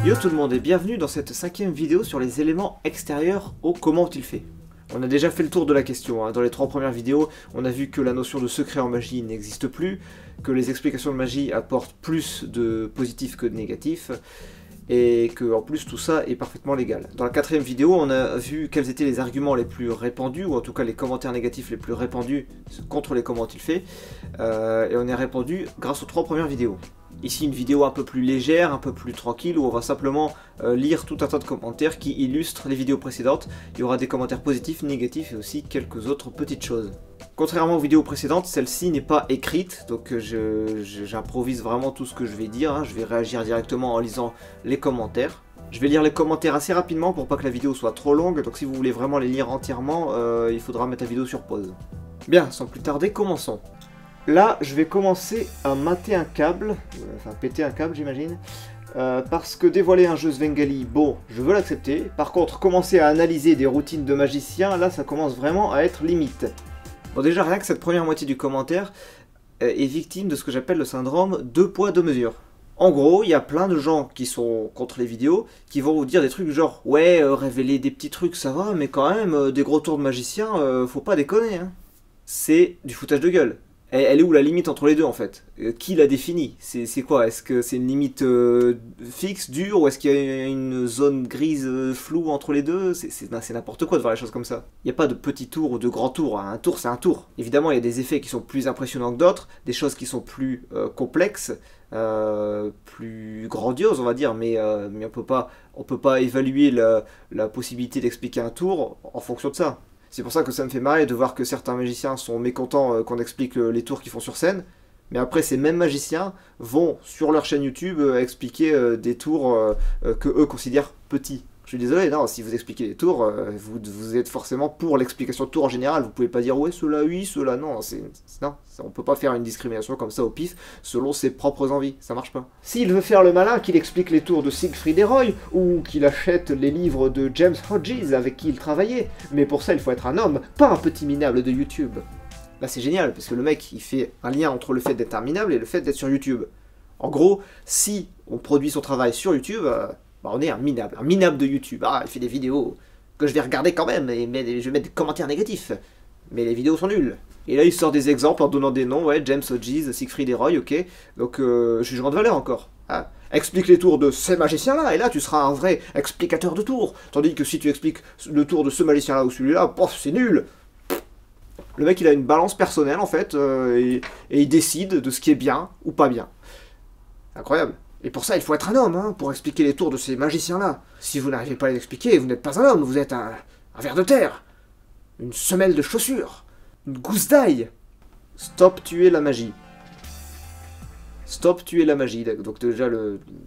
Yo tout le monde et bienvenue dans cette 5e vidéo sur les éléments extérieurs au comment ont-ils fait. On a déjà fait le tour de la question, hein. Dans les 3 premières vidéos, on a vu que la notion de secret en magie n'existe plus, que les explications de magie apportent plus de positifs que de négatifs, et que en plus tout ça est parfaitement légal. Dans la 4e vidéo, on a vu quels étaient les arguments les plus répandus, ou en tout cas les commentaires négatifs les plus répandus contre les comment ont-ils fait, et on y a répondu grâce aux 3 premières vidéos. Ici une vidéo un peu plus légère, un peu plus tranquille, où on va simplement lire tout un tas de commentaires qui illustrent les vidéos précédentes. Il y aura des commentaires positifs, négatifs et aussi quelques autres petites choses. Contrairement aux vidéos précédentes, celle-ci n'est pas écrite, donc j'improvise vraiment tout ce que je vais dire, hein. Je vais réagir directement en lisant les commentaires. Je vais lire les commentaires assez rapidement pour pas que la vidéo soit trop longue, donc si vous voulez vraiment les lire entièrement, il faudra mettre la vidéo sur pause. Bien, sans plus tarder, commençons. Là, je vais commencer à mater un câble, enfin péter un câble j'imagine, parce que dévoiler un jeu Svengali, bon, je veux l'accepter. Par contre, commencer à analyser des routines de magicien, là ça commence vraiment à être limite. Bon déjà, rien que cette première moitié du commentaire est victime de ce que j'appelle le syndrome 2 poids 2 mesures. En gros, il y a plein de gens qui sont contre les vidéos, qui vont vous dire des trucs genre « Ouais, révéler des petits trucs ça va, mais quand même, des gros tours de magicien, faut pas déconner hein. » C'est du foutage de gueule. Elle est où la limite entre les deux en fait? Qui la définit? C'est quoi? Est-ce que c'est une limite fixe, dure, ou est-ce qu'il y a une zone grise floue entre les deux? C'est n'importe quoi de voir les choses comme ça. Il n'y a pas de petit tour ou de grand tour, un tour c'est un tour. Évidemment il y a des effets qui sont plus impressionnants que d'autres, des choses qui sont plus complexes, plus grandioses on va dire, mais on peut pas évaluer la possibilité d'expliquer un tour en fonction de ça. C'est pour ça que ça me fait marrer de voir que certains magiciens sont mécontents qu'on explique les tours qu'ils font sur scène, mais après ces mêmes magiciens vont sur leur chaîne YouTube expliquer des tours que eux considèrent petits. Je suis désolé, non, si vous expliquez les tours, vous êtes forcément pour l'explication de tours en général, vous pouvez pas dire ouais ceux-là oui, ceux-là non, non, on peut pas faire une discrimination comme ça au pif, selon ses propres envies, ça marche pas. S'il veut faire le malin, qu'il explique les tours de Siegfried et Roy, ou qu'il achète les livres de James Hodges avec qui il travaillait, mais pour ça il faut être un homme, pas un petit minable de YouTube. Là c'est génial, parce que le mec il fait un lien entre le fait d'être un minable et le fait d'être sur YouTube. En gros, si on produit son travail sur YouTube, bah on est un minable de YouTube. Ah, il fait des vidéos que je vais regarder quand même, et je vais mettre des commentaires négatifs. Mais les vidéos sont nulles. Et là, il sort des exemples en donnant des noms, ouais, James Hodges, Siegfried et Roy, ok. Donc, jugement de valeur encore. Ah, explique les tours de ces magiciens-là, et là, tu seras un vrai explicateur de tours. Tandis que si tu expliques le tour de ce magicien-là ou celui-là, pof, c'est nul. Le mec, il a une balance personnelle, en fait, et il décide de ce qui est bien ou pas bien. Incroyable. Et pour ça, il faut être un homme, hein, pour expliquer les tours de ces magiciens-là. Si vous n'arrivez pas à les expliquer, vous n'êtes pas un homme, vous êtes un ver de terre, une semelle de chaussures, une gousse d'ail. Stop tuer la magie. Stop tuer la magie. Donc déjà,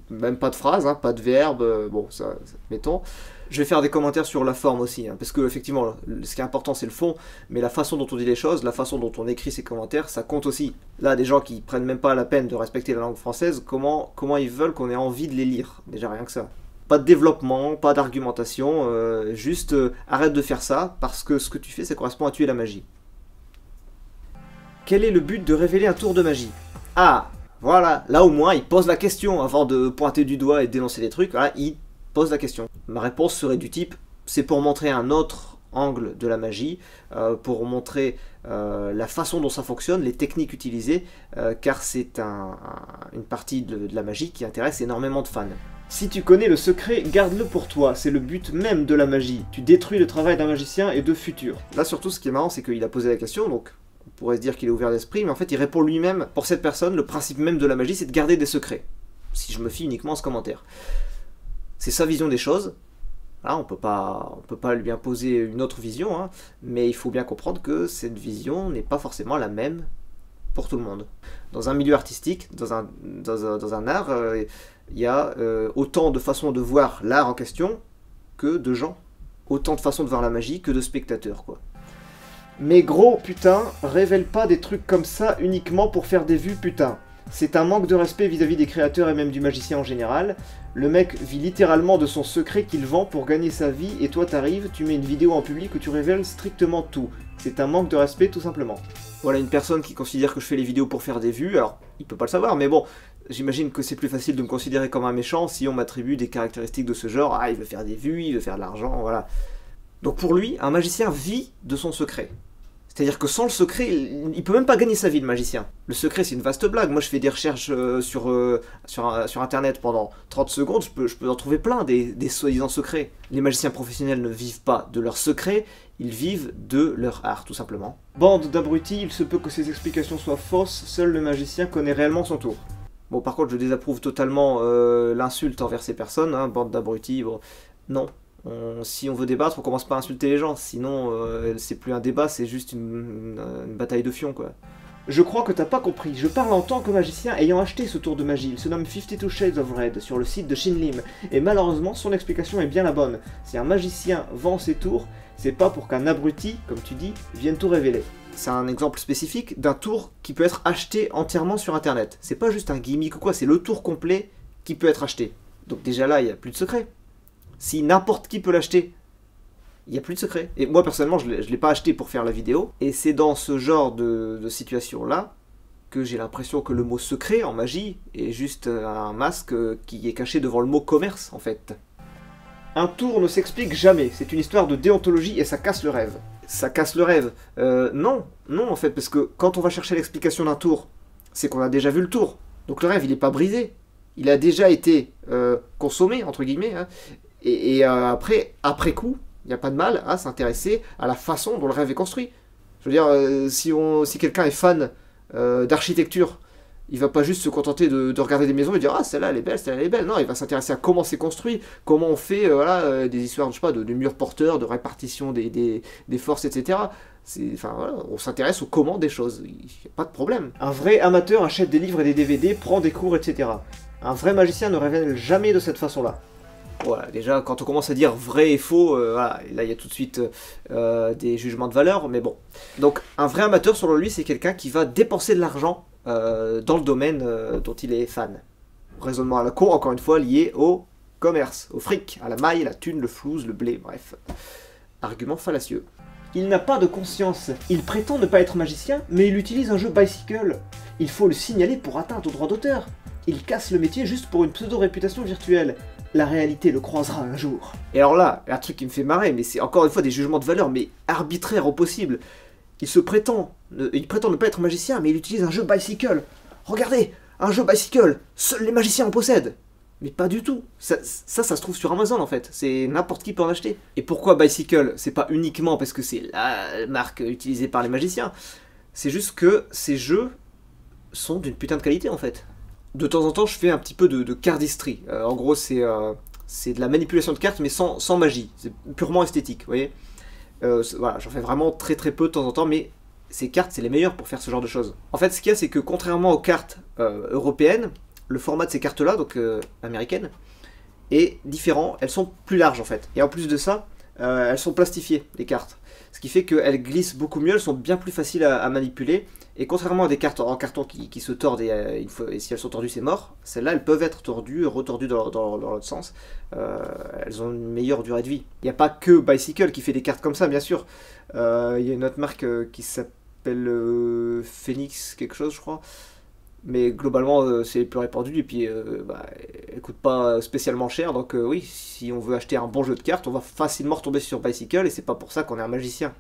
même pas de phrase, hein, pas de verbe, bon, ça mettons. Je vais faire des commentaires sur la forme aussi, hein, parce que effectivement, ce qui est important c'est le fond, mais la façon dont on dit les choses, la façon dont on écrit ses commentaires, ça compte aussi. Là, des gens qui prennent même pas la peine de respecter la langue française, comment ils veulent qu'on ait envie de les lire? Déjà rien que ça. Pas de développement, pas d'argumentation, juste arrête de faire ça, parce que ce que tu fais, ça correspond à tuer la magie. Quel est le but de révéler un tour de magie? Ah, voilà, là au moins, il pose la question, avant de pointer du doigt et de dénoncer des trucs, voilà, il pose la question. Ma réponse serait du type, c'est pour montrer un autre angle de la magie, pour montrer la façon dont ça fonctionne, les techniques utilisées, car c'est une partie de la magie qui intéresse énormément de fans. Si tu connais le secret, garde-le pour toi, c'est le but même de la magie. Tu détruis le travail d'un magicien et de futur. Là surtout ce qui est marrant c'est qu'il a posé la question, donc on pourrait se dire qu'il est ouvert d'esprit, mais en fait il répond lui-même, pour cette personne, le principe même de la magie c'est de garder des secrets. Si je me fie uniquement à ce commentaire. C'est sa vision des choses. Là, on peut pas lui imposer une autre vision, hein, mais il faut bien comprendre que cette vision n'est pas forcément la même pour tout le monde. Dans un milieu artistique, dans un art, il y a autant de façons de voir l'art en question que de gens. Autant de façons de voir la magie que de spectateurs, quoi. Mais gros, putain, révèle pas des trucs comme ça uniquement pour faire des vues, putain. C'est un manque de respect vis-à-vis des créateurs et même du magicien en général. Le mec vit littéralement de son secret qu'il vend pour gagner sa vie et toi t'arrives, tu mets une vidéo en public où tu révèles strictement tout. C'est un manque de respect tout simplement. Voilà une personne qui considère que je fais les vidéos pour faire des vues, alors il peut pas le savoir, mais bon, j'imagine que c'est plus facile de me considérer comme un méchant si on m'attribue des caractéristiques de ce genre. Ah, il veut faire des vues, il veut faire de l'argent, voilà. Donc pour lui, un magicien vit de son secret. C'est-à-dire que sans le secret, il peut même pas gagner sa vie, le magicien. Le secret, c'est une vaste blague. Moi, je fais des recherches sur Internet pendant 30 secondes, je peux en trouver plein, des soi-disant secrets. Les magiciens professionnels ne vivent pas de leur secret, ils vivent de leur art, tout simplement. Bande d'abrutis, il se peut que ces explications soient fausses, seul le magicien connaît réellement son tour. Bon, par contre, je désapprouve totalement l'insulte envers ces personnes, hein, bande d'abrutis, bon, non. Si on veut débattre, on commence pas à insulter les gens, sinon c'est plus un débat, c'est juste une bataille de fions, quoi. Je crois que t'as pas compris, je parle en tant que magicien ayant acheté ce tour de magie, il se nomme 52 Shades of Red sur le site de Shinlim, et malheureusement son explication est bien la bonne. Si un magicien vend ses tours, c'est pas pour qu'un abruti, comme tu dis, vienne tout révéler. C'est un exemple spécifique d'un tour qui peut être acheté entièrement sur internet. C'est pas juste un gimmick ou quoi, c'est le tour complet qui peut être acheté. Donc déjà là, il n'y a plus de secret. Si n'importe qui peut l'acheter, il n'y a plus de secret. Et moi personnellement, je ne l'ai pas acheté pour faire la vidéo. Et c'est dans ce genre de situation-là que j'ai l'impression que le mot secret en magie est juste un masque qui est caché devant le mot commerce en fait. Un tour ne s'explique jamais, c'est une histoire de déontologie et ça casse le rêve. Ça casse le rêve. Non en fait, parce que quand on va chercher l'explication d'un tour, c'est qu'on a déjà vu le tour. Donc le rêve, il n'est pas brisé. Il a déjà été consommé, entre guillemets, hein. Et après coup, il n'y a pas de mal à s'intéresser à la façon dont le rêve est construit. Je veux dire, si quelqu'un est fan d'architecture, il va pas juste se contenter de regarder des maisons et dire « Ah, celle-là, elle est belle, celle-là, elle est belle ». Non, il va s'intéresser à comment c'est construit, comment on fait des histoires, je sais pas, de murs porteurs, de répartition des forces, etc. Enfin, voilà, on s'intéresse au comment des choses, il n'y a pas de problème. Un vrai amateur achète des livres et des DVD, prend des cours, etc. Un vrai magicien ne révèle jamais de cette façon-là. Voilà, déjà, quand on commence à dire vrai et faux, voilà, là, il y a tout de suite des jugements de valeur, mais bon. Donc, un vrai amateur, selon lui, c'est quelqu'un qui va dépenser de l'argent dans le domaine dont il est fan. Raisonnement à la con, encore une fois, lié au commerce, au fric, à la maille, la thune, le flouze, le blé, bref. Argument fallacieux. Il n'a pas de conscience. Il prétend ne pas être magicien, mais il utilise un jeu bicycle. Il faut le signaler pour atteinte au droit d'auteur. Il casse le métier juste pour une pseudo-réputation virtuelle. La réalité le croisera un jour. Et alors là, un truc qui me fait marrer, mais c'est encore une fois des jugements de valeur, mais arbitraires au possible. Il prétend ne pas être magicien, mais il utilise un jeu bicycle. Regardez, un jeu bicycle, seuls les magiciens en possèdent. Mais pas du tout. Ça se trouve sur Amazon en fait. C'est n'importe qui peut en acheter. Et pourquoi bicycle? C'est pas uniquement parce que c'est la marque utilisée par les magiciens. C'est juste que ces jeux sont d'une putain de qualité en fait. De temps en temps, je fais un petit peu de cardistry. En gros, c'est de la manipulation de cartes, mais sans magie. C'est purement esthétique, vous voyez. Voilà, j'en fais vraiment très peu de temps en temps, mais ces cartes, c'est les meilleures pour faire ce genre de choses. En fait, ce qu'il y a, c'est que contrairement aux cartes européennes, le format de ces cartes-là, donc américaines, est différent. Elles sont plus larges, en fait. Et en plus de ça, elles sont plastifiées, les cartes. Ce qui fait qu'elles glissent beaucoup mieux, elles sont bien plus faciles à manipuler. Et contrairement à des cartes en carton qui se tordent et si elles sont tordues c'est mort, celles-là elles peuvent être tordues, retordues dans l'autre sens. Elles ont une meilleure durée de vie. Il n'y a pas que Bicycle qui fait des cartes comme ça bien sûr. Il y a une autre marque qui s'appelle Phoenix quelque chose je crois. Mais globalement c'est les plus répandues et puis elles coûtent pas spécialement cher. Donc oui, si on veut acheter un bon jeu de cartes, on va facilement retomber sur Bicycle et c'est pas pour ça qu'on est un magicien.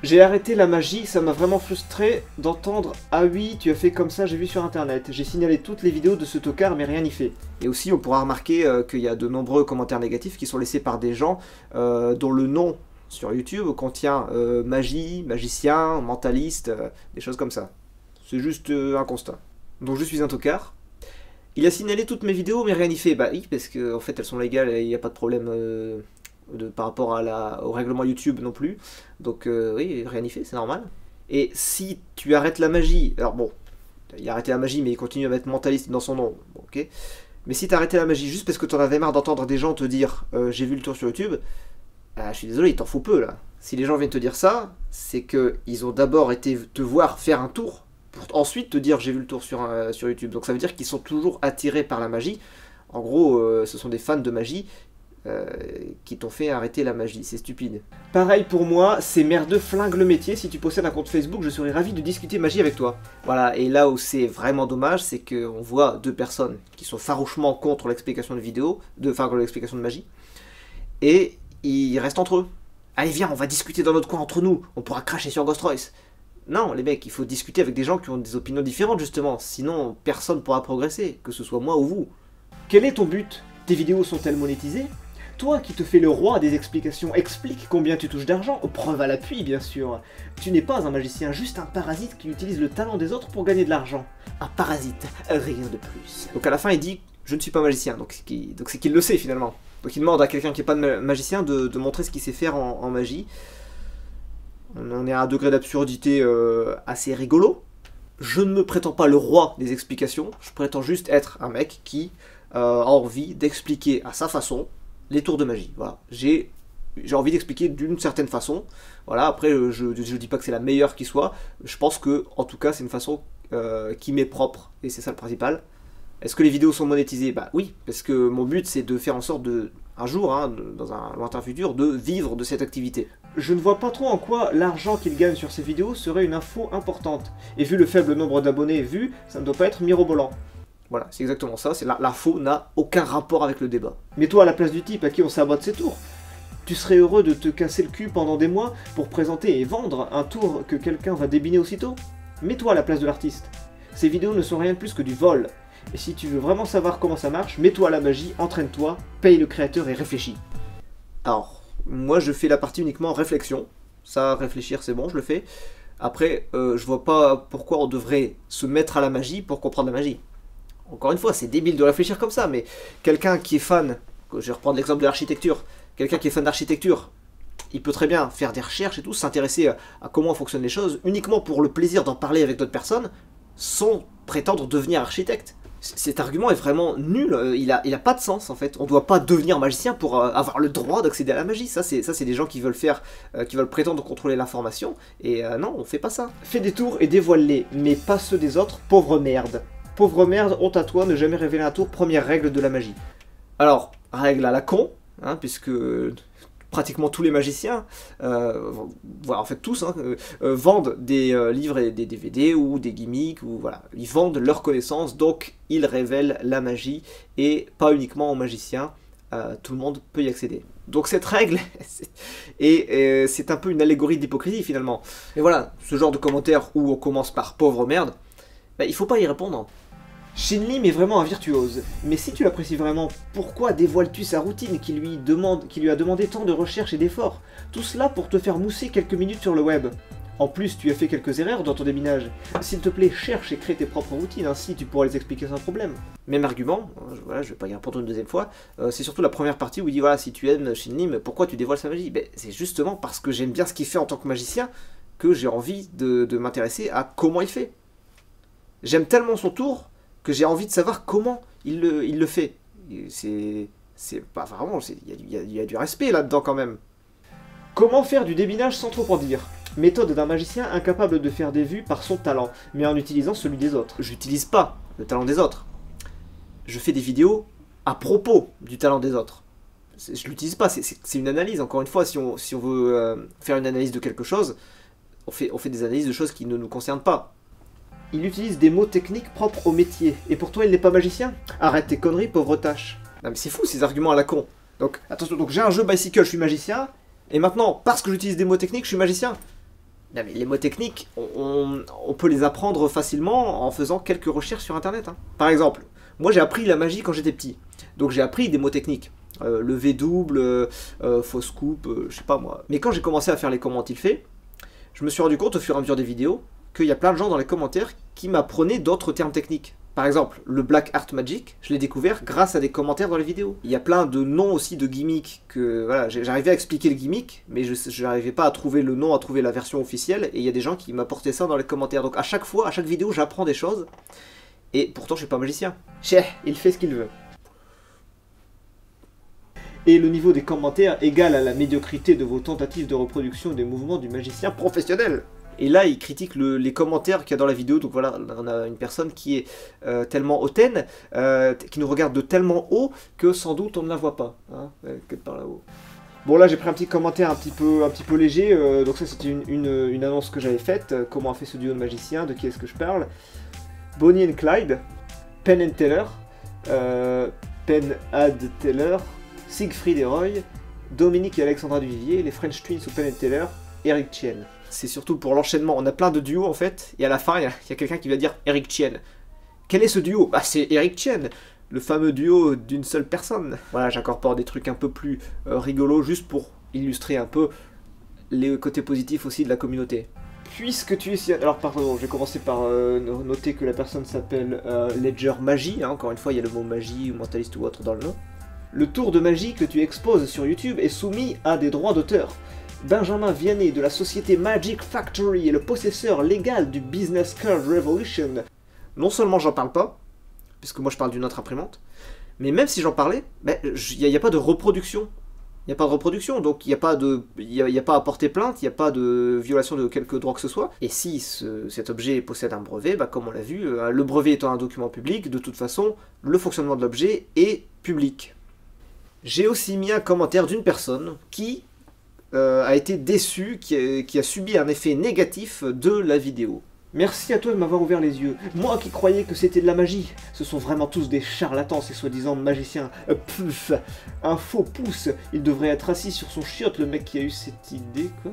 J'ai arrêté la magie, ça m'a vraiment frustré d'entendre « Ah oui, tu as fait comme ça, j'ai vu sur internet. J'ai signalé toutes les vidéos de ce tocard, mais rien n'y fait. » Et aussi, on pourra remarquer qu'il y a de nombreux commentaires négatifs qui sont laissés par des gens dont le nom sur YouTube contient magie, magicien, mentaliste, des choses comme ça. C'est juste un constat. Donc je suis un tocard. Il a signalé toutes mes vidéos, mais rien n'y fait. Bah oui, parce qu'en fait, elles sont légales et il n'y a pas de problème... par rapport au règlement YouTube non plus. Donc oui, rien n'y fait, c'est normal. Et si tu arrêtes la magie, alors bon, il a arrêté la magie mais il continue à mettre mentaliste dans son nom, bon, ok. Mais si tu arrêté la magie juste parce que tu en avais marre d'entendre des gens te dire j'ai vu le tour sur YouTube, je suis désolé, il t'en faut peu là. Si les gens viennent te dire ça, c'est qu'ils ont d'abord été te voir faire un tour, pour ensuite te dire j'ai vu le tour sur YouTube. Donc ça veut dire qu'ils sont toujours attirés par la magie. En gros, ce sont des fans de magie qui t'ont fait arrêter la magie, c'est stupide. Pareil pour moi, ces merdeux flinguent le métier. Si tu possèdes un compte Facebook, je serais ravi de discuter magie avec toi. Voilà, et là où c'est vraiment dommage, c'est qu'on voit deux personnes qui sont farouchement contre l'explication de vidéo, contre l'explication de magie, et ils restent entre eux. Allez viens, on va discuter dans notre coin entre nous, on pourra cracher sur Ghost Royce. Non les mecs, il faut discuter avec des gens qui ont des opinions différentes justement, sinon personne ne pourra progresser, que ce soit moi ou vous. Quel est ton but? Tes vidéos sont-elles monétisées? Toi qui te fais le roi des explications, explique combien tu touches d'argent, preuve à l'appui bien sûr. Tu n'es pas un magicien, juste un parasite qui utilise le talent des autres pour gagner de l'argent. Un parasite, rien de plus. Donc à la fin il dit, je ne suis pas magicien, donc c'est qu'il le sait finalement. Donc il demande à quelqu'un qui n'est pas magicien de montrer ce qu'il sait faire en magie. On est à un degré d'absurdité assez rigolo. Je ne me prétends pas le roi des explications, je prétends juste être un mec qui a envie d'expliquer à sa façon les tours de magie. Voilà. J'ai envie d'expliquer d'une certaine façon. Voilà. Après, je dis pas que c'est la meilleure qui soit. Je pense que, en tout cas, c'est une façon qui m'est propre. Et c'est ça le principal. Est-ce que les vidéos sont monétisées? Bah oui, parce que mon but, c'est de faire en sorte un jour, dans un lointain futur, de vivre de cette activité. Je ne vois pas trop en quoi l'argent qu'il gagne sur ces vidéos serait une info importante. Et vu le faible nombre d'abonnés vus, ça ne doit pas être mirobolant. Voilà, c'est exactement ça, l'info n'a aucun rapport avec le débat. Mets-toi à la place du type à qui on sabote ses tours. Tu serais heureux de te casser le cul pendant des mois pour présenter et vendre un tour que quelqu'un va débiner aussitôt? Mets-toi à la place de l'artiste. Ces vidéos ne sont rien de plus que du vol. Et si tu veux vraiment savoir comment ça marche, mets-toi à la magie, entraîne-toi, paye le créateur et réfléchis. Alors, moi je fais la partie uniquement réflexion. Ça, réfléchir c'est bon, je le fais. Après, je vois pas pourquoi on devrait se mettre à la magie pour comprendre la magie. Encore une fois, c'est débile de réfléchir comme ça, mais quelqu'un qui est fan, je vais reprendre l'exemple de l'architecture, quelqu'un qui est fan d'architecture, il peut très bien faire des recherches et tout, s'intéresser à comment fonctionnent les choses, uniquement pour le plaisir d'en parler avec d'autres personnes, sans prétendre devenir architecte. Cet argument est vraiment nul, il a pas de sens en fait. On doit pas devenir magicien pour avoir le droit d'accéder à la magie. Ça c'est des gens qui veulent qui veulent prétendre contrôler l'information, et non, on fait pas ça. Fais des tours et dévoile-les, mais pas ceux des autres, pauvre merde. Pauvre merde, honte à toi, ne jamais révéler un tour, première règle de la magie. Alors, règle à la con, puisque pratiquement tous les magiciens, voilà, en fait tous, vendent des livres et des DVD ou des gimmicks, ou voilà, ils vendent leurs connaissances, donc ils révèlent la magie, et pas uniquement aux magiciens, tout le monde peut y accéder. Donc cette règle, c'est un peu une allégorie d'hypocrisie finalement. Et voilà, ce genre de commentaire où on commence par pauvre merde, bah, il faut pas y répondre. Shinlim est vraiment un virtuose, mais si tu l'apprécies vraiment, pourquoi dévoiles-tu sa routine qui lui a demandé tant de recherche et d'efforts? Tout cela pour te faire mousser quelques minutes sur le web. En plus, tu as fait quelques erreurs dans ton débinage. S'il te plaît, cherche et crée tes propres routines, ainsi tu pourras les expliquer sans problème. Même argument, voilà, je vais pas y répondre une deuxième fois, c'est surtout la première partie où il dit voilà, si tu aimes Shinlim, pourquoi tu dévoiles sa magie? Ben, c'est justement parce que j'aime bien ce qu'il fait en tant que magicien que j'ai envie de m'intéresser à comment il fait. J'aime tellement son tour que j'ai envie de savoir comment il le fait. C'est pas vraiment, il y a du respect là-dedans quand même. Comment faire du débinage sans trop en dire? Méthode d'un magicien incapable de faire des vues par son talent, mais en utilisant celui des autres. J'utilise pas le talent des autres. Je fais des vidéos à propos du talent des autres. Je l'utilise pas, c'est une analyse. Encore une fois, si on veut faire une analyse de quelque chose, on fait des analyses de choses qui ne nous concernent pas. Il utilise des mots techniques propres au métier. Et pour toi, il n'est pas magicien? Arrête tes conneries, pauvre tâche. Non mais c'est fou ces arguments à la con. Donc, attention, donc j'ai un jeu Bicycle, je suis magicien. Et maintenant, parce que j'utilise des mots techniques, je suis magicien. Non mais les mots techniques, on peut les apprendre facilement en faisant quelques recherches sur internet. Par exemple, moi j'ai appris la magie quand j'étais petit. Donc j'ai appris des mots techniques. Levé double, fausse coupe, je sais pas moi. Mais quand j'ai commencé à faire les comment il fait, je me suis rendu compte au fur et à mesure des vidéos qu'il y a plein de gens dans les commentaires qui m'apprenaient d'autres termes techniques. Par exemple, le Black Art Magic, je l'ai découvert grâce à des commentaires dans les vidéos. Il y a plein de noms aussi de gimmicks que... Voilà, j'arrivais à expliquer le gimmick, mais je n'arrivais pas à trouver le nom, à trouver la version officielle, et il y a des gens qui m'apportaient ça dans les commentaires. Donc à chaque fois, à chaque vidéo, j'apprends des choses, et pourtant je suis pas magicien. Chez, il fait ce qu'il veut. Et le niveau des commentaires égale à la médiocrité de vos tentatives de reproduction des mouvements du magicien professionnel. Et là, il critique les commentaires qu'il y a dans la vidéo. Donc voilà, on a une personne qui est tellement hautaine, qui nous regarde de tellement haut que sans doute on ne la voit pas. Hein, par là-haut. Bon, là j'ai pris un petit commentaire un petit peu léger. Donc ça c'était une annonce que j'avais faite. Comment a fait ce duo de magiciens, de qui est-ce que je parle? Bonnie and Clyde, Penn and Teller, Penn and Teller, Siegfried et Roy, Dominique et Alexandra Duvivier, les French Twins ou Penn and Teller, Eric Chien. C'est surtout pour l'enchaînement, on a plein de duos en fait, et à la fin il y a quelqu'un qui va dire Eric Chien. Quel est ce duo? Bah c'est Eric Chien, le fameux duo d'une seule personne. Voilà, j'incorpore des trucs un peu plus rigolos juste pour illustrer un peu les côtés positifs aussi de la communauté. Puisque tu es ici... Alors pardon, je vais commencer par noter que la personne s'appelle Ledger Magie, hein, encore une fois il y a le mot magie ou mentaliste ou autre dans le nom. Le tour de magie que tu exposes sur YouTube est soumis à des droits d'auteur. Benjamin Vianney de la société Magic Factory est le possesseur légal du Business Card Revolution. Non seulement j'en parle pas, puisque moi je parle d'une autre imprimante, mais même si j'en parlais, il n'y a pas de reproduction. Il n'y a pas de reproduction, donc il n'y a pas à porter plainte, il n'y a pas de violation de quelque droit que ce soit. Et si cet objet possède un brevet, comme on l'a vu, le brevet étant un document public, de toute façon, le fonctionnement de l'objet est public. J'ai aussi mis un commentaire d'une personne qui a été déçue, qui a subi un effet négatif de la vidéo. Merci à toi de m'avoir ouvert les yeux. Moi qui croyais que c'était de la magie. Ce sont vraiment tous des charlatans, ces soi-disant magiciens. Pff, un faux pouce. Il devrait être assis sur son chiotte, le mec qui a eu cette idée, quoi.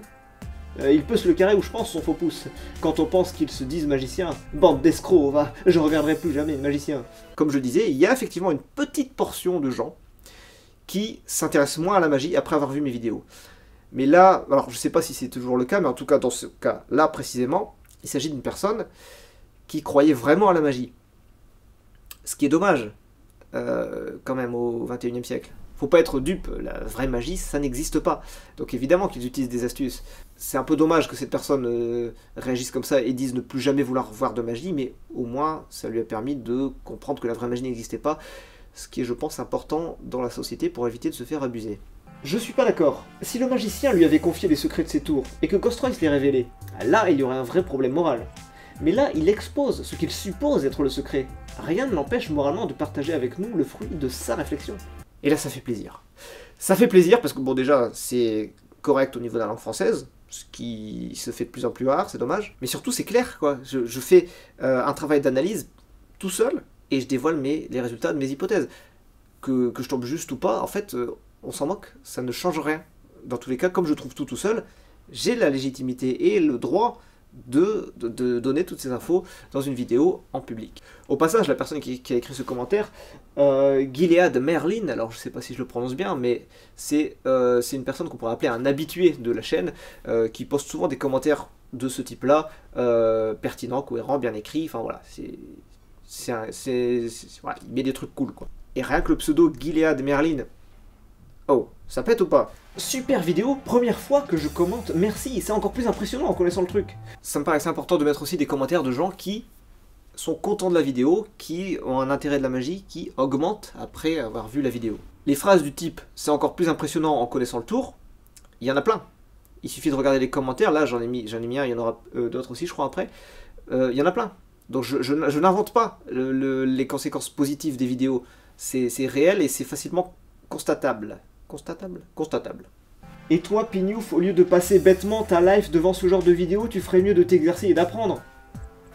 Il peut se le carrer où je pense, son faux pouce. Quand on pense qu'ils se disent magiciens. Bande d'escrocs, va. Je reviendrai plus jamais magicien. Comme je disais, il y a effectivement une petite portion de gens qui s'intéressent moins à la magie après avoir vu mes vidéos. Mais là, alors je sais pas si c'est toujours le cas, mais en tout cas dans ce cas-là précisément, il s'agit d'une personne qui croyait vraiment à la magie. Ce qui est dommage, quand même, au XXIe siècle. Faut pas être dupe, la vraie magie, ça n'existe pas. Donc évidemment qu'ils utilisent des astuces. C'est un peu dommage que cette personne réagisse comme ça et dise ne plus jamais vouloir voir de magie, mais au moins ça lui a permis de comprendre que la vraie magie n'existait pas, ce qui est, je pense, important dans la société pour éviter de se faire abuser. Je suis pas d'accord. Si le magicien lui avait confié les secrets de ses tours, et que Ghost Rice les révélait, là il y aurait un vrai problème moral. Mais là, il expose ce qu'il suppose être le secret. Rien ne l'empêche moralement de partager avec nous le fruit de sa réflexion. Et là, ça fait plaisir. Ça fait plaisir parce que, bon, déjà, c'est correct au niveau de la langue française, ce qui se fait de plus en plus rare, c'est dommage. Mais surtout, c'est clair, quoi. Je fais un travail d'analyse tout seul, et je dévoile les résultats de mes hypothèses. Que je tombe juste ou pas, en fait... on s'en moque, ça ne change rien. Dans tous les cas, comme je trouve tout seul, j'ai la légitimité et le droit de donner toutes ces infos dans une vidéo en public. Au passage, la personne qui a écrit ce commentaire, Gilead Merlin, alors je sais pas si je le prononce bien, mais c'est une personne qu'on pourrait appeler un habitué de la chaîne, qui poste souvent des commentaires de ce type-là, pertinents, cohérents, bien écrits, enfin voilà, voilà, il met des trucs cool, quoi. Et rien que le pseudo Gilead Merlin, oh, ça pète ou pas? Super vidéo, première fois que je commente, merci, c'est encore plus impressionnant en connaissant le truc. Ça me paraissait important de mettre aussi des commentaires de gens qui sont contents de la vidéo, qui ont un intérêt de la magie, qui augmente après avoir vu la vidéo. Les phrases du type « c'est encore plus impressionnant en connaissant le tour », il y en a plein. Il suffit de regarder les commentaires, là j'en ai mis un, il y en aura d'autres aussi je crois après, il y en a plein. Donc je n'invente pas les conséquences positives des vidéos, c'est réel et c'est facilement constatable. Constatable. Et toi, Pignouf, au lieu de passer bêtement ta life devant ce genre de vidéo, tu ferais mieux de t'exercer et d'apprendre.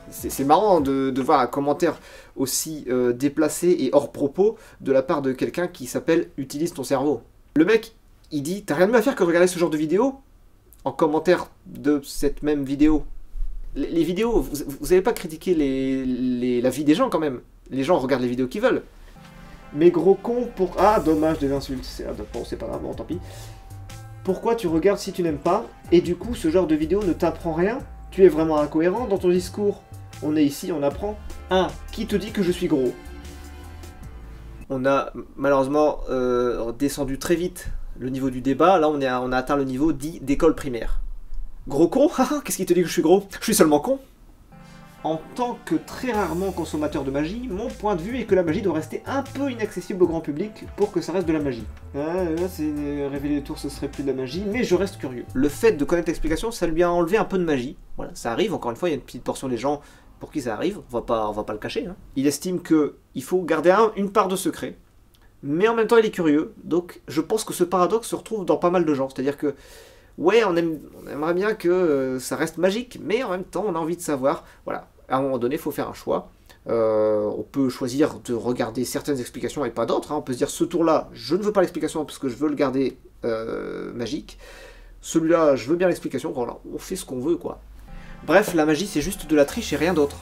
C'est marrant de voir un commentaire aussi déplacé et hors propos de la part de quelqu'un qui s'appelle « Utilise ton cerveau ». Le mec, il dit « T'as rien de mieux à faire que de regarder ce genre de vidéo ?» En commentaire de cette même vidéo. Les vidéos, vous n'avez pas critiqué la vie des gens quand même. Les gens regardent les vidéos qu'ils veulent. Mais gros con, pour... Ah, dommage, des insultes. Bon, c'est pas grave, bon, tant pis. Pourquoi tu regardes si tu n'aimes pas? Et du coup, ce genre de vidéo ne t'apprend rien? Tu es vraiment incohérent dans ton discours. On est ici, on apprend. 1. Qui te dit que je suis gros? On a malheureusement descendu très vite le niveau du débat. Là, on a atteint le niveau dit d'école primaire. Gros con? Qu'est-ce qui te dit que je suis gros? Je suis seulement con. En tant que très rarement consommateur de magie, mon point de vue est que la magie doit rester un peu inaccessible au grand public pour que ça reste de la magie. Révéler les tours, ce serait plus de la magie, mais je reste curieux. Le fait de connaître l'explication, ça lui a enlevé un peu de magie. Voilà, ça arrive, encore une fois, il y a une petite portion des gens pour qui ça arrive, on va pas le cacher. Hein. Il estime qu'il faut garder une part de secret, mais en même temps il est curieux, donc je pense que ce paradoxe se retrouve dans pas mal de gens, c'est-à-dire que ouais, on aimerait bien que ça reste magique, mais en même temps on a envie de savoir, voilà. À un moment donné, il faut faire un choix. On peut choisir de regarder certaines explications et pas d'autres. Hein. On peut se dire, ce tour-là, je ne veux pas l'explication parce que je veux le garder magique. Celui-là, je veux bien l'explication. Voilà, on fait ce qu'on veut, quoi. Bref, la magie, c'est juste de la triche et rien d'autre.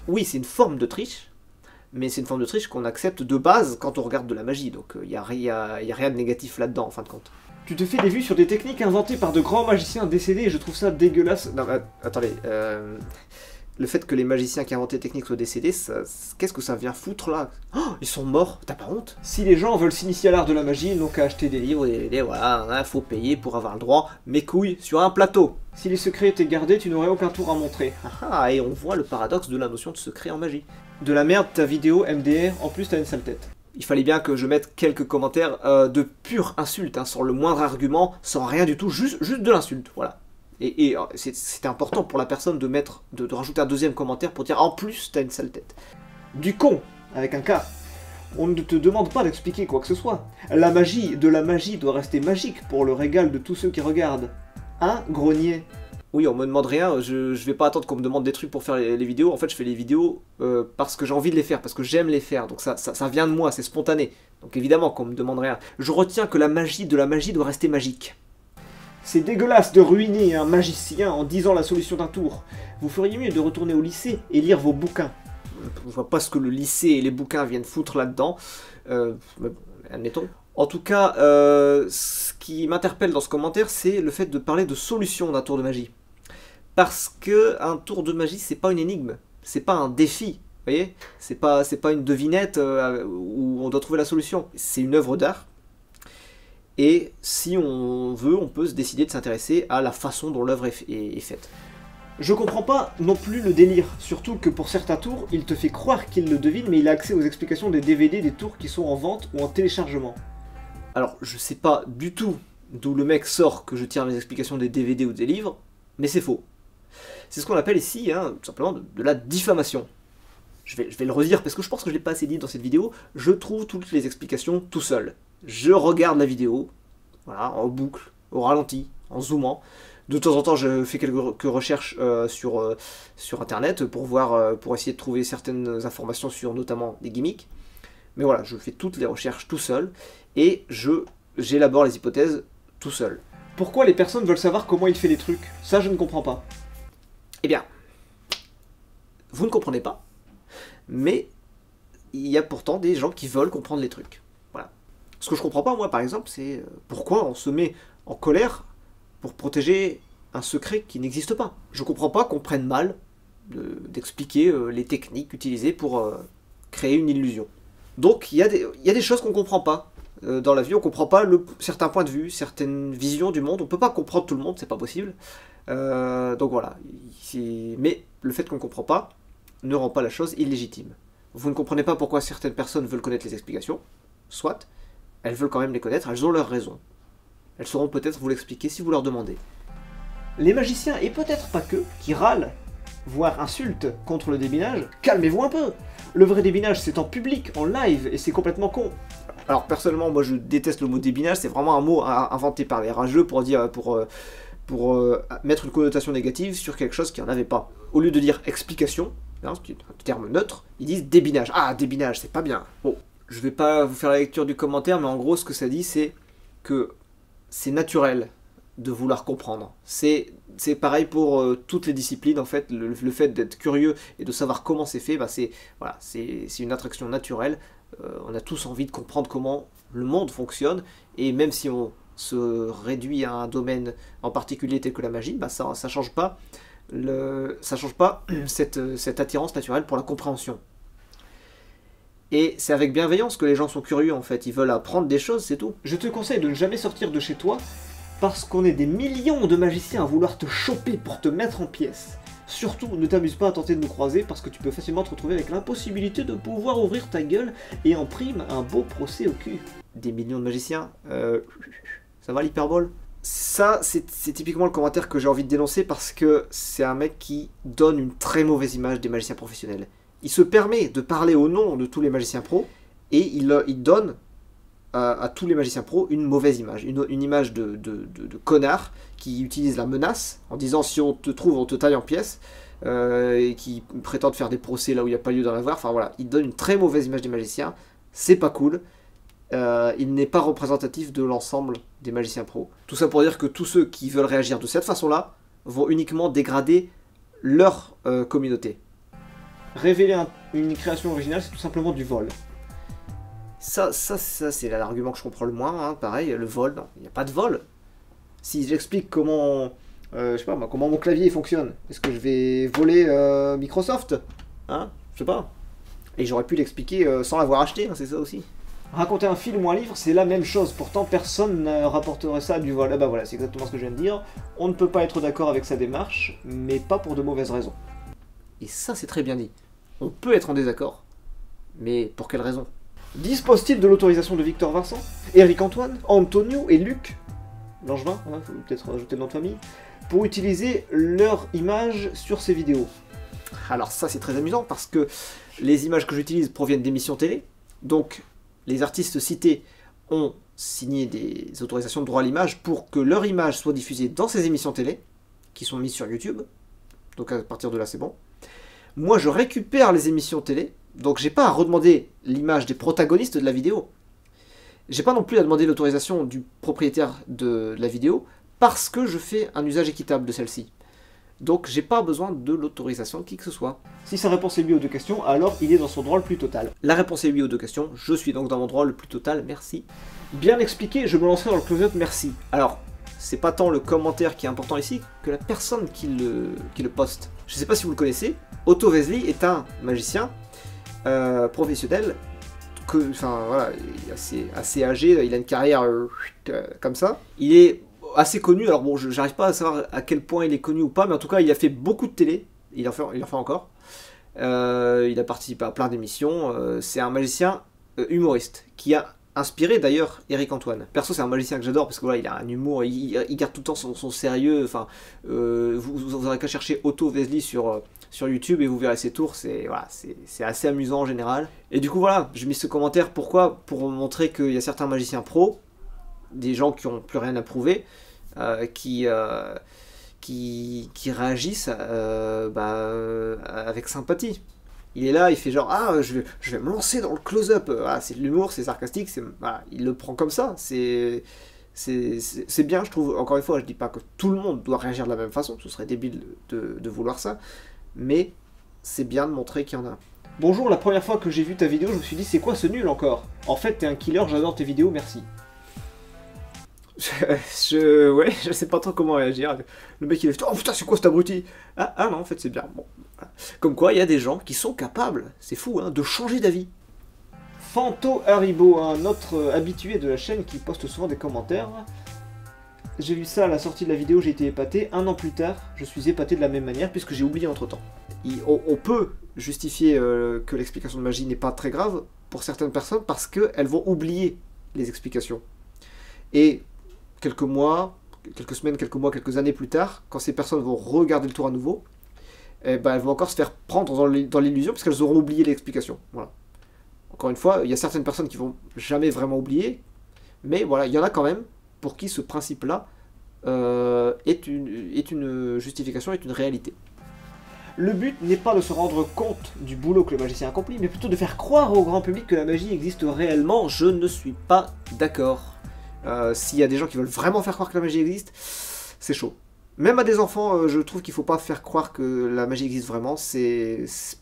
Oui, c'est une forme de triche, mais c'est une forme de triche qu'on accepte de base quand on regarde de la magie. Donc, il n'y a rien de négatif là-dedans, en fin de compte. Tu te fais des vues sur des techniques inventées par de grands magiciens décédés et je trouve ça dégueulasse. Non, attendez, le fait que les magiciens qui inventaient les techniques soient décédés, qu'est-ce que ça vient foutre là? Oh, ils sont morts, t'as pas honte? Si les gens veulent s'initier à l'art de la magie, ils n'ont qu'à acheter des livres, des DVD, voilà, hein, faut payer pour avoir le droit, mes couilles sur un plateau. Si les secrets étaient gardés, tu n'aurais aucun tour à montrer. Ah, et on voit le paradoxe de la notion de secret en magie. De la merde ta vidéo MDR, en plus t'as une sale tête. Il fallait bien que je mette quelques commentaires de pure insulte, hein, sans le moindre argument, sans rien du tout, juste de l'insulte, voilà. Et c'était important pour la personne de rajouter un deuxième commentaire pour dire en plus t'as une sale tête. Du con, avec un K. On ne te demande pas d'expliquer quoi que ce soit. La magie doit rester magique pour le régal de tous ceux qui regardent. Hein, grognier? Oui, on me demande rien, je vais pas attendre qu'on me demande des trucs pour faire les vidéos. En fait, je fais les vidéos parce que j'ai envie de les faire, parce que j'aime les faire. Donc ça vient de moi, c'est spontané. Donc évidemment qu'on me demande rien. Je retiens que la magie doit rester magique. C'est dégueulasse de ruiner un magicien en disant la solution d'un tour. Vous feriez mieux de retourner au lycée et lire vos bouquins. Je vois pas ce que le lycée et les bouquins viennent foutre là-dedans. Admettons. En tout cas, ce qui m'interpelle dans ce commentaire, c'est le fait de parler de solution d'un tour de magie. Parce que un tour de magie, c'est pas une énigme, c'est pas un défi, vous voyez? C'est pas une devinette où on doit trouver la solution. C'est une œuvre d'art. Et si on veut, on peut se décider de s'intéresser à la façon dont l'œuvre est faite. Je comprends pas non plus le délire, surtout que pour certains tours, il te fait croire qu'il le devine, mais il a accès aux explications des DVD des tours qui sont en vente ou en téléchargement. Alors, je sais pas du tout d'où le mec sort que je tire mes explications des DVD ou des livres, mais c'est faux. C'est ce qu'on appelle ici, hein, tout simplement, de la diffamation. Je vais le redire parce que je pense que je l'ai pas assez dit dans cette vidéo. Je trouve toutes les explications tout seul. Je regarde la vidéo, voilà, en boucle, au ralenti, en zoomant. De temps en temps, je fais quelques recherches sur internet pour essayer de trouver certaines informations sur notamment des gimmicks. Mais voilà, je fais toutes les recherches tout seul et j'élabore les hypothèses tout seul. Pourquoi les personnes veulent savoir comment il fait les trucs? Ça, je ne comprends pas. Eh bien, vous ne comprenez pas, mais il y a pourtant des gens qui veulent comprendre les trucs. Voilà. Ce que je comprends pas, moi, par exemple, c'est pourquoi on se met en colère pour protéger un secret qui n'existe pas. Je comprends pas qu'on prenne mal d'expliquer les techniques utilisées pour créer une illusion. Donc, il y a des choses qu'on comprend pas. Dans la vie, on comprend pas certains points de vue, certaines visions du monde. On peut pas comprendre tout le monde, c'est pas possible. Donc voilà. Mais le fait qu'on ne comprend pas ne rend pas la chose illégitime. Vous ne comprenez pas pourquoi certaines personnes veulent connaître les explications. Soit, elles veulent quand même les connaître, elles ont leurs raisons. Elles sauront peut-être vous l'expliquer si vous leur demandez. Les magiciens, et peut-être pas que, qui râlent, voire insultent contre le débinage, calmez-vous un peu. Le vrai débinage, c'est en public, en live, et c'est complètement con. Alors personnellement, moi je déteste le mot débinage, c'est vraiment un mot inventé par les rageux pour mettre une connotation négative sur quelque chose qui n'en avait pas. Au lieu de dire explication, hein, c'est un terme neutre, ils disent débinage. Ah, débinage, c'est pas bien. Bon, je vais pas vous faire la lecture du commentaire, mais en gros, ce que ça dit, c'est que c'est naturel de vouloir comprendre. C'est pareil pour toutes les disciplines, en fait, le fait d'être curieux et de savoir comment c'est fait, bah c'est une attraction naturelle. On a tous envie de comprendre comment le monde fonctionne, et même si on se réduit à un domaine en particulier tel que la magie, bah ça change pas cette attirance naturelle pour la compréhension. Et c'est avec bienveillance que les gens sont curieux en fait, ils veulent apprendre des choses, c'est tout. Je te conseille de ne jamais sortir de chez toi, parce qu'on est des millions de magiciens à vouloir te choper pour te mettre en pièces. Surtout, ne t'amuse pas à tenter de nous croiser parce que tu peux facilement te retrouver avec l'impossibilité de pouvoir ouvrir ta gueule et en prime un beau procès au cul. Des millions de magiciens ça va l'hyperbole? Ça, c'est typiquement le commentaire que j'ai envie de dénoncer parce que c'est un mec qui donne une très mauvaise image des magiciens professionnels. Il se permet de parler au nom de tous les magiciens pros et il donne à tous les magiciens pros une mauvaise image, une image de connard qui utilise la menace en disant si on te trouve on te taille en pièces et qui prétendent faire des procès là où il n'y a pas lieu d'en avoir. Enfin voilà, il donne une très mauvaise image des magiciens, c'est pas cool. Il n'est pas représentatif de l'ensemble des magiciens pros. Tout ça pour dire que tous ceux qui veulent réagir de cette façon-là vont uniquement dégrader leur communauté. Révéler une création originale, c'est tout simplement du vol. Ça c'est l'argument que je comprends le moins, hein. Pareil, le vol, non, il n'y a pas de vol. Si j'explique comment, je sais pas, comment mon clavier fonctionne, est-ce que je vais voler Microsoft? Hein? Je sais pas. Et j'aurais pu l'expliquer sans l'avoir acheté, hein, c'est ça aussi. Raconter un film ou un livre, c'est la même chose, pourtant personne ne rapporterait ça à du vol. Ah bah voilà, c'est exactement ce que je viens de dire. On ne peut pas être d'accord avec sa démarche, mais pas pour de mauvaises raisons. Et ça c'est très bien dit. On peut être en désaccord, mais pour quelle raison? Dispose-t-il de l'autorisation de Victor Vincent, Éric Antoine, Antonio et Luc Langevin, hein, faut peut-être rajouter le nom de famille, pour utiliser leur image sur ces vidéos? Alors ça c'est très amusant parce que les images que j'utilise proviennent d'émissions télé, donc les artistes cités ont signé des autorisations de droit à l'image pour que leur image soit diffusée dans ces émissions télé, qui sont mises sur YouTube, donc à partir de là c'est bon. Moi je récupère les émissions télé, donc j'ai pas à redemander l'image des protagonistes de la vidéo. J'ai pas non plus à demander l'autorisation du propriétaire de la vidéo, parce que je fais un usage équitable de celle-ci. Donc j'ai pas besoin de l'autorisation de qui que ce soit. Si sa réponse est oui aux deux questions, alors il est dans son droit le plus total. La réponse est oui aux deux questions, je suis donc dans mon droit le plus total, merci. Bien expliqué, je me lancerai dans le close-up, merci. Alors, c'est pas tant le commentaire qui est important ici, que la personne qui le poste. Je sais pas si vous le connaissez, Otto Vezli est un magicien professionnel, enfin voilà, il est assez âgé, il a une carrière comme ça. Il est assez connu, alors bon, j'arrive pas à savoir à quel point il est connu ou pas, mais en tout cas, il a fait beaucoup de télé, il en fait encore. Il a participé à plein d'émissions, c'est un magicien humoriste, qui a inspiré d'ailleurs Éric Antoine. Perso, c'est un magicien que j'adore, parce que voilà, il a un humour, il garde tout le temps son sérieux, enfin, vous aurez qu'à chercher Otto Vezli sur YouTube et vous verrez ses tours, c'est voilà, assez amusant en général. Et du coup voilà, je mets ce commentaire, pourquoi? Pour montrer qu'il y a certains magiciens pros, des gens qui n'ont plus rien à prouver, qui réagissent avec sympathie. Il est là, il fait genre ah je vais me lancer dans le close-up, ah, c'est de l'humour, c'est sarcastique, voilà, il le prend comme ça, c'est bien je trouve. Encore une fois, je dis pas que tout le monde doit réagir de la même façon, ce serait débile de vouloir ça, mais c'est bien de montrer qu'il y en a. Bonjour, la première fois que j'ai vu ta vidéo, je me suis dit c'est quoi ce nul encore? En fait t'es un killer, j'adore tes vidéos, merci. Ouais, je sais pas trop comment réagir. Le mec il est oh putain c'est quoi cet abruti? Ah non en fait c'est bien. Bon. Comme quoi il y a des gens qui sont capables, c'est fou hein, de changer d'avis. Fanto Haribo, un autre habitué de la chaîne qui poste souvent des commentaires. J'ai vu ça à la sortie de la vidéo, j'ai été épaté. Un an plus tard, je suis épaté de la même manière puisque j'ai oublié entre temps. On peut justifier que l'explication de magie n'est pas très grave pour certaines personnes parce qu'elles vont oublier les explications. Et quelques mois, quelques semaines, quelques mois, quelques années plus tard, quand ces personnes vont regarder le tour à nouveau, elles vont encore se faire prendre dans l'illusion parce qu'elles auront oublié l'explication. Voilà. Encore une fois, il y a certaines personnes qui vont jamais vraiment oublier, mais voilà, il y en a quand même pour qui ce principe-là est une justification, est une réalité. Le but n'est pas de se rendre compte du boulot que le magicien accomplit, mais plutôt de faire croire au grand public que la magie existe réellement. Je ne suis pas d'accord. S'il y a des gens qui veulent vraiment faire croire que la magie existe, c'est chaud. Même à des enfants, je trouve qu'il ne faut pas faire croire que la magie existe vraiment,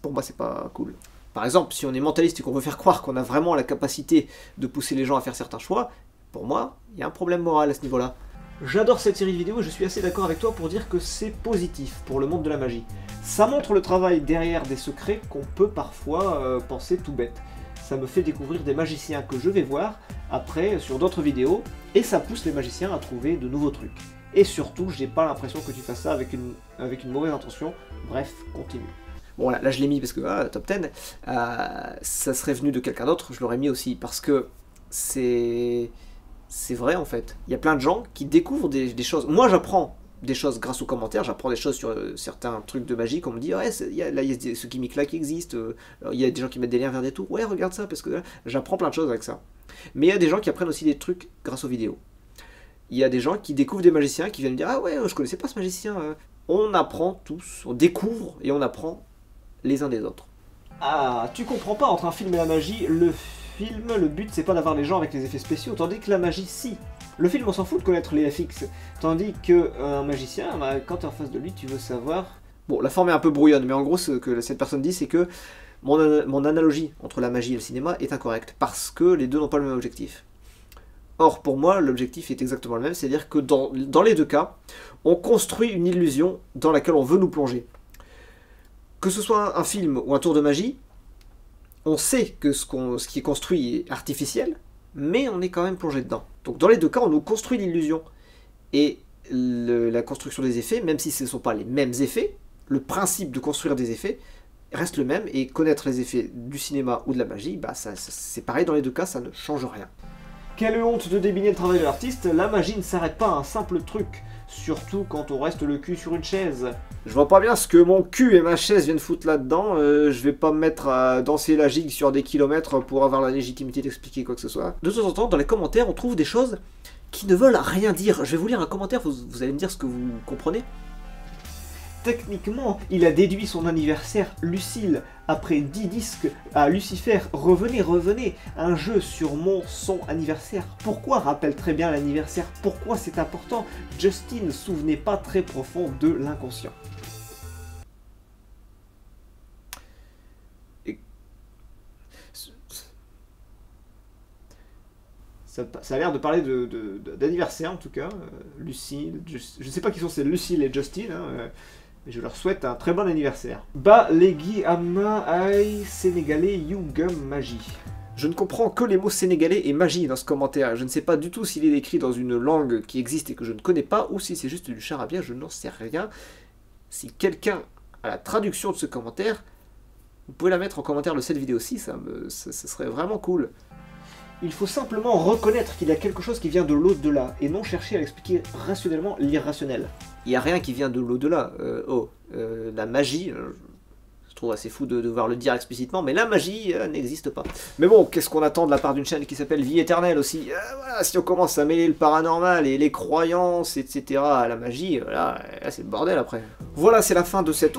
pour moi c'est pas cool. Par exemple, si on est mentaliste et qu'on veut faire croire qu'on a vraiment la capacité de pousser les gens à faire certains choix, pour moi, il y a un problème moral à ce niveau-là. J'adore cette série de vidéos et je suis assez d'accord avec toi pour dire que c'est positif pour le monde de la magie. Ça montre le travail derrière des secrets qu'on peut parfois penser tout bête. Ça me fait découvrir des magiciens que je vais voir après sur d'autres vidéos, et ça pousse les magiciens à trouver de nouveaux trucs. et surtout, j'ai pas l'impression que tu fasses ça avec une mauvaise intention. Bref, continue. Bon là je l'ai mis parce que top 10, ça serait venu de quelqu'un d'autre, je l'aurais mis aussi, parce que c'est vrai en fait. Il y a plein de gens qui découvrent des choses. Moi j'apprends des choses grâce aux commentaires, j'apprends des choses sur certains trucs de magie, qu'on me dit ouais, il y a ce gimmick là qui existe, il y a des gens qui mettent des liens vers des tours, ouais regarde ça, parce que j'apprends plein de choses avec ça. Mais il y a des gens qui apprennent aussi des trucs grâce aux vidéos. Il y a des gens qui découvrent des magiciens, qui viennent me dire ah ouais, je connaissais pas ce magicien. On apprend tous, on découvre et on apprend les uns des autres. Ah, tu comprends pas, entre un film et la magie, le but c'est pas d'avoir les gens avec les effets spéciaux, tandis que la magie si. Le film on s'en fout de connaître les FX, tandis que un magicien, quand t'es en face de lui, tu veux savoir... Bon, la forme est un peu brouillonne, mais en gros ce que cette personne dit c'est que mon analogie entre la magie et le cinéma est incorrecte, parce que les deux n'ont pas le même objectif. Or, pour moi, l'objectif est exactement le même, c'est-à-dire que dans les deux cas, on construit une illusion dans laquelle on veut nous plonger. Que ce soit un film ou un tour de magie, on sait que ce qui est construit est artificiel, mais on est quand même plongé dedans. Donc dans les deux cas, on nous construit l'illusion. Et la construction des effets, même si ce ne sont pas les mêmes effets, le principe de construire des effets reste le même, et connaître les effets du cinéma ou de la magie, c'est pareil dans les deux cas, ça ne change rien. Quelle honte de débiner le travail de l'artiste, la magie ne s'arrête pas à un simple truc, surtout quand on reste le cul sur une chaise. Je vois pas bien ce que mon cul et ma chaise viennent foutre là-dedans, je vais pas me mettre à danser la gigue sur des kilomètres pour avoir la légitimité d'expliquer quoi que ce soit. De temps en temps, dans les commentaires, on trouve des choses qui ne veulent rien dire. Je vais vous lire un commentaire, vous allez me dire ce que vous comprenez. Techniquement, il a déduit son anniversaire Lucille. Après 10 disques à Lucifer, revenez, un jeu sur son anniversaire. Pourquoi rappelle très bien l'anniversaire? Pourquoi c'est important? Justin, souvenez pas très profond de l'inconscient. Ça a l'air de parler d'anniversaire en tout cas. Lucille, je ne sais pas qui sont ces Lucille et Justin, hein, mais je leur souhaite un très bon anniversaire. Balegi Ama Aïe Sénégalais Yugum Magie. Je ne comprends que les mots sénégalais et magie dans ce commentaire. Je ne sais pas du tout s'il est écrit dans une langue qui existe et que je ne connais pas, ou si c'est juste du charabia, je n'en sais rien. Si quelqu'un a la traduction de ce commentaire, vous pouvez la mettre en commentaire de cette vidéo-ci, ça serait vraiment cool. Il faut simplement reconnaître qu'il y a quelque chose qui vient de l'au-delà, et non chercher à expliquer rationnellement l'irrationnel. Il n'y a rien qui vient de l'au-delà. La magie, je trouve assez fou de devoir le dire explicitement, mais la magie n'existe pas. Mais bon, qu'est-ce qu'on attend de la part d'une chaîne qui s'appelle Vie Éternelle aussi? Voilà, si on commence à mêler le paranormal et les croyances, etc. à la magie, là c'est le bordel après. Voilà, c'est la fin de cette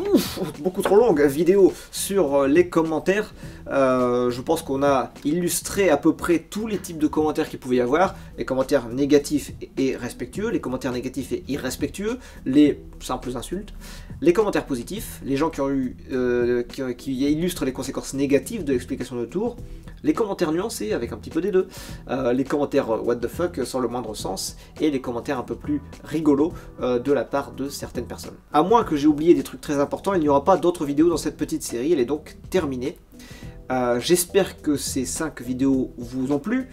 beaucoup trop longue vidéo sur les commentaires. Je pense qu'on a illustré à peu près tous les types de commentaires qu'il pouvait y avoir. Les commentaires négatifs et respectueux, les commentaires négatifs et irrespectueux, les simples insultes, les commentaires positifs, les gens qui ont eu qui illustrent les conséquences négatives de l'explication de tour, les commentaires nuancés avec un petit peu des deux, les commentaires what the fuck sans le moindre sens, et les commentaires un peu plus rigolos de la part de certaines personnes. À moins que j'ai oublié des trucs très importants, il n'y aura pas d'autres vidéos dans cette petite série, elle est donc terminée. J'espère que ces 5 vidéos vous ont plu,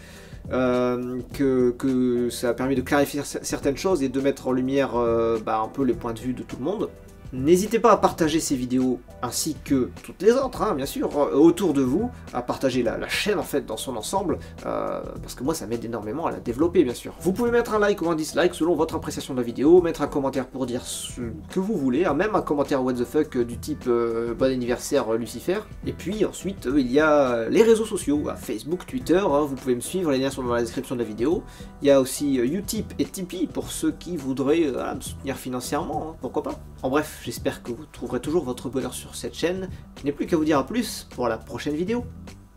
que ça a permis de clarifier certaines choses et de mettre en lumière un peu les points de vue de tout le monde. N'hésitez pas à partager ces vidéos, ainsi que toutes les autres, hein, bien sûr, autour de vous, à partager la chaîne en fait dans son ensemble, parce que moi ça m'aide énormément à la développer, bien sûr. Vous pouvez mettre un like ou un dislike selon votre appréciation de la vidéo, mettre un commentaire pour dire ce que vous voulez, hein, même un commentaire what the fuck du type bon anniversaire Lucifer. Et puis ensuite, il y a les réseaux sociaux, Facebook, Twitter, hein, vous pouvez me suivre, les liens sont dans la description de la vidéo. Il y a aussi Utip et Tipeee pour ceux qui voudraient me soutenir financièrement, hein, pourquoi pas. En bref, j'espère que vous trouverez toujours votre bonheur sur cette chaîne. Je n'ai plus qu'à vous dire à plus pour la prochaine vidéo.